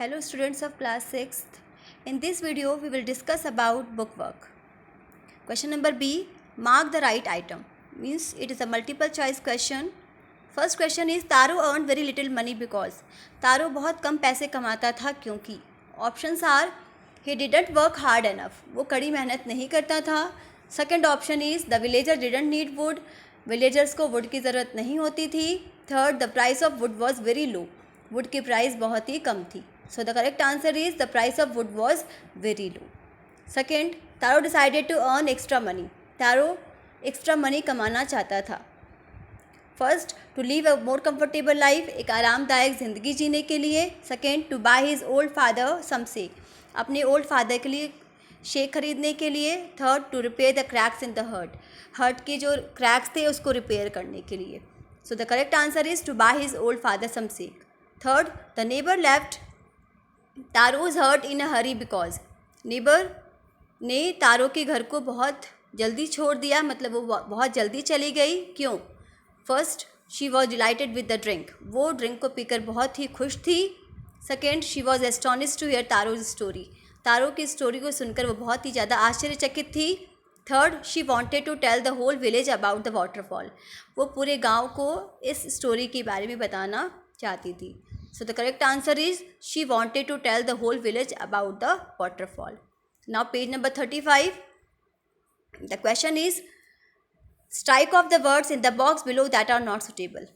Hello students of class 6th. In this video we will discuss about bookwork. Question number B, mark the right item. Means it is a multiple choice question. First question is Taro earned very little money because तारो बहुत कम पैसे कमाता था क्योंकि. Options are he didn't work hard enough. वो कड़ी मेहनत नहीं करता था. Second option is the villager didn't need wood. Villagers को wood की ज़रूरत नहीं होती थी. Third, the price of wood was very low. Wood की प्राइस बहुत ही कम थी. So the correct answer is the price of wood was very low. Second, Taro decided to earn extra money. Taro extra money कमाना चाहता था. First, to live a more comfortable life, एक आरामदायक ज़िंदगी जीने के लिए. Second, to buy his old father some shake, अपने ओल्ड फादर के लिए शेक खरीदने के लिए. Third, to repair the cracks in the heart, heart के जो क्रैक्स थे उसको रिपेयर करने के लिए. So the correct answer is to buy his old father some shake. Third, the neighbour left Taro's heart in a hurry because, neighbour ने Taro के घर को बहुत जल्दी छोड़ दिया, मतलब वो बहुत जल्दी चली गई. क्यों? First, she was delighted with the drink, वो ड्रिंक को पीकर बहुत ही खुश थी. Second, she was astonish to hear Taro's story, Taro की स्टोरी को सुनकर वो बहुत ही ज़्यादा आश्चर्यचकित थी. Third, she wanted to tell the whole village about the waterfall, वो पूरे गाँव को इस स्टोरी के बारे में बताना चाहती थी. So the correct answer is she wanted to tell the whole village about the waterfall. Now page number 35. The question is strike off the words in the box below that are not suitable.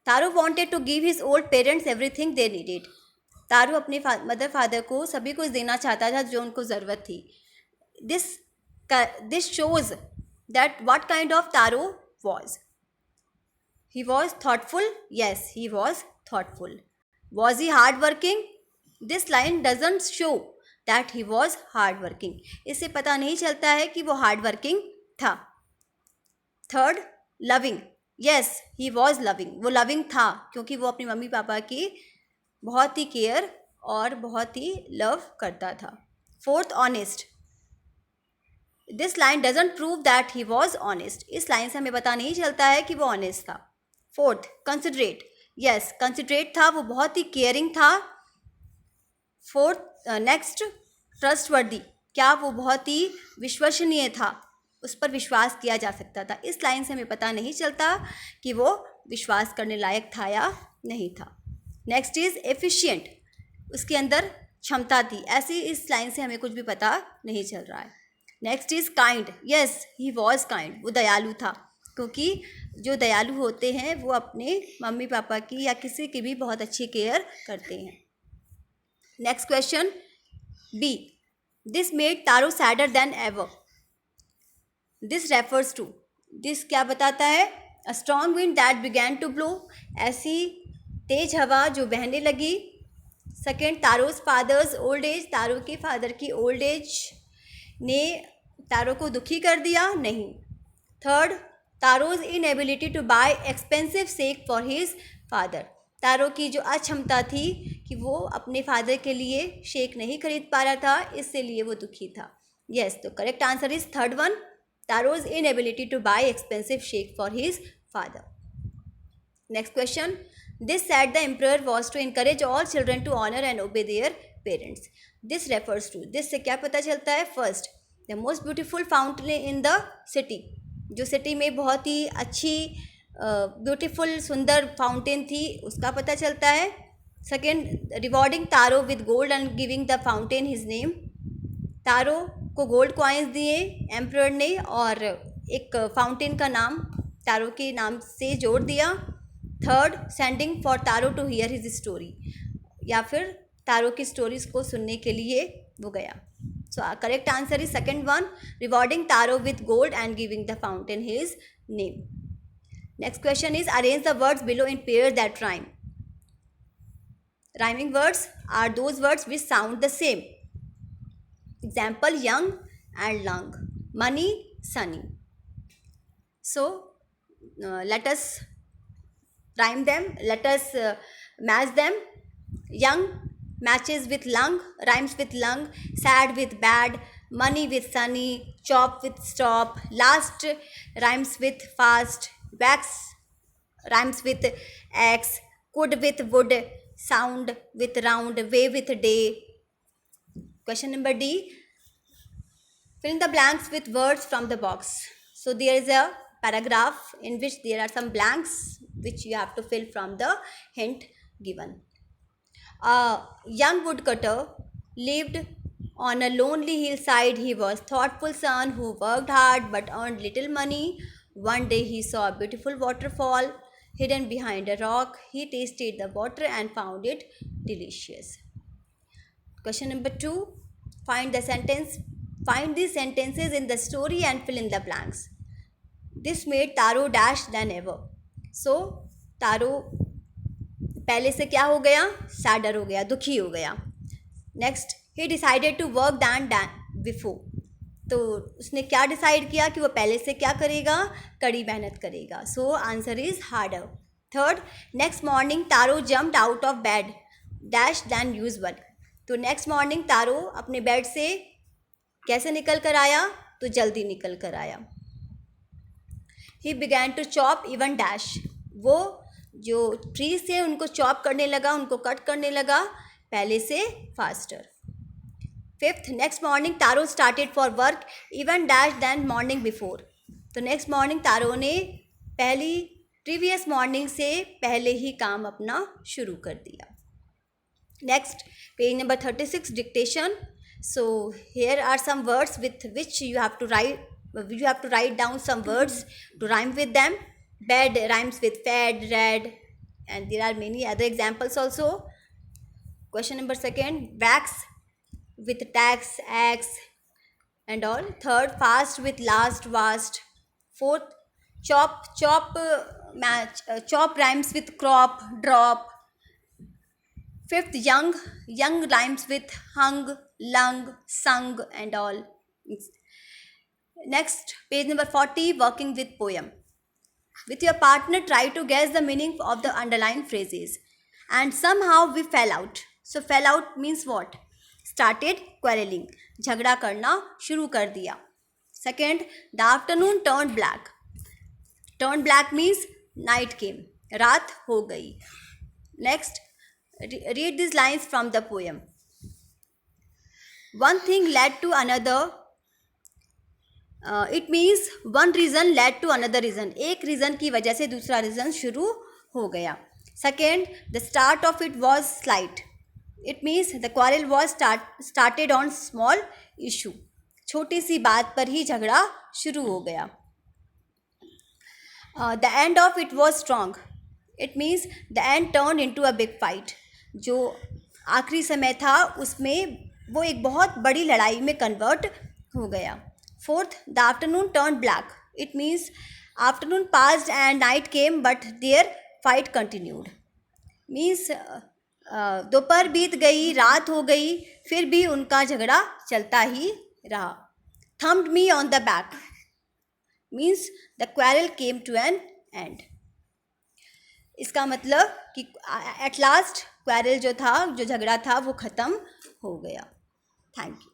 Taro wanted to give his old parents everything they needed. तारो अपने mother father को सभी कुछ देना चाहता था जो उनको ज़रूरत थी. This shows that what kind of Taro was. He was thoughtful. Yes, he was thoughtful. Was he hardworking? This line doesn't show that he was hardworking. इससे पता नहीं चलता है कि वो hardworking था. Third, loving. Yes, he was loving. वो loving था क्योंकि वो अपने मम्मी पापा की बहुत ही केयर और बहुत ही लव करता था. Fourth, honest. This line doesn't prove that he was honest. इस लाइन से हमें पता नहीं चलता है कि वो honest था. Fourth, considerate. यस, कंसिडरेट था, वो बहुत ही केयरिंग था. फोर्थ, नेक्स्ट, ट्रस्टवर्दी, क्या वो बहुत ही विश्वसनीय था, उस पर विश्वास किया जा सकता था. इस लाइन से हमें पता नहीं चलता कि वो विश्वास करने लायक था या नहीं था. नेक्स्ट इज एफिशिएंट, उसके अंदर क्षमता थी, ऐसी इस लाइन से हमें कुछ भी पता नहीं चल रहा है. Next is kind. Yes, he was kind, वो दयालु था, क्योंकि जो दयालु होते हैं वो अपने मम्मी पापा की या किसी की भी बहुत अच्छी केयर करते हैं. Next question B, this made Taro sadder than ever. This refers to, this क्या बताता है? A strong wind that began to blow, ऐसी तेज हवा जो बहने लगी. Second, Taro's father's old age, Taro के फादर की ओल्ड एज ने तारो को दुखी कर दिया? नहीं. Third, Taro's inability to buy expensive shake for his father, Taro की जो अक्षमता थी कि वो अपने फादर के लिए शेक नहीं खरीद पा रहा था, इससे लिए वो दुखी था. यस, तो correct answer is third one, Taro's inability to buy expensive shake for his father. Next question, this said the emperor was to encourage all children to honour and obey their parents. This refers to, this से क्या पता चलता है? First, the most beautiful fountain in the city, जो city में बहुत ही अच्छी beautiful सुंदर फाउंटेन थी, उसका पता चलता है. Second, rewarding Taro with gold and giving the fountain his name, Taro को गोल्ड कॉइन्स दिए एम्परर ने और एक फाउंटेन का नाम तारो के नाम से जोड़ दिया. Third, sending for Taro to hear his story, या फिर तारो की स्टोरीज को सुनने के लिए वो गया. So our correct answer is second one, rewarding Taro with gold and giving the fountain his name. Next question is arrange the words below in pairs that rhyme. Rhyming words are those words which sound the same. Example, young and lung, money, sunny. So let us rhyme them, let us match them. Young matches with lung, rhymes with lung. Sad with bad, money with sunny, chop with stop, last rhymes with fast, wax rhymes with X, could with wood, sound with round, way with day. Question number D. Fill in the blanks with words from the box. So there is a paragraph in which there are some blanks which you have to fill from the hint given. A young woodcutter lived on a lonely hillside. He was a thoughtful son who worked hard but earned little money. One day he saw a beautiful waterfall hidden behind a rock. He tasted the water and found it delicious. Question number 2. Find these sentences in the story and fill in the blanks. This made Taro dash than ever. So Taro पहले से क्या हो गया, sadder हो गया, दुखी हो गया. Next, he decided to work than before. तो उसने क्या डिसाइड किया कि वो पहले से क्या करेगा, कड़ी मेहनत करेगा. So answer is harder. Third, next morning Taro jumped out of bed dash than usual. तो नेक्स्ट मॉर्निंग तारो अपने बेड से कैसे निकल कर आया, तो जल्दी निकल कर आया. He began to chop even dash. वो जो ट्रीज थे उनको चॉप करने लगा, उनको कट करने लगा पहले से faster. Fifth, next morning Taro started for work even dash than morning before. तो नेक्स्ट मॉर्निंग तारो ने प्रीवियस मॉर्निंग से पहले ही काम अपना शुरू कर दिया. Next, page number 36, dictation. So here are some words with which you have to write down some words to rhyme with them. Bed rhymes with fed, read, and there are many other examples also. Question number 2, wax with tax, axe, and all. Third, fast with last, vast. Fourth, chop rhymes with crop, drop. Fifth, young rhymes with hung, lung, sung, and all. Next, page number 40, working with poem. With your partner, try to guess the meaning of the underlined phrases. And somehow we fell out. So fell out means what? Started quarreling. झगड़ा करना शुरू कर दिया. Second, the afternoon turned black. Turned black means night came. रात हो गई. Next, read these lines from the poem. One thing led to another. It means one reason led to another reason. एक reason की वजह से दूसरा reason शुरू हो गया. Second, the start of it was slight. It means the quarrel was started on small issue. छोटी सी बात पर ही झगड़ा शुरू हो गया. The end of it was strong. It means the end turn into a big fight. जो आखिरी समय था उसमें वो एक बहुत बड़ी लड़ाई में कन्वर्ट हो गया. Fourth, the afternoon turned black. It means afternoon passed and night came, but their fight continued. Means दोपहर बीत गई, रात हो गई, फिर भी उनका झगड़ा चलता ही रहा. Thumped me on the back. Means the quarrel came to an end. इसका मतलब कि at last quarrel जो था, जो झगड़ा था वो ख़त्म हो गया. Thank you.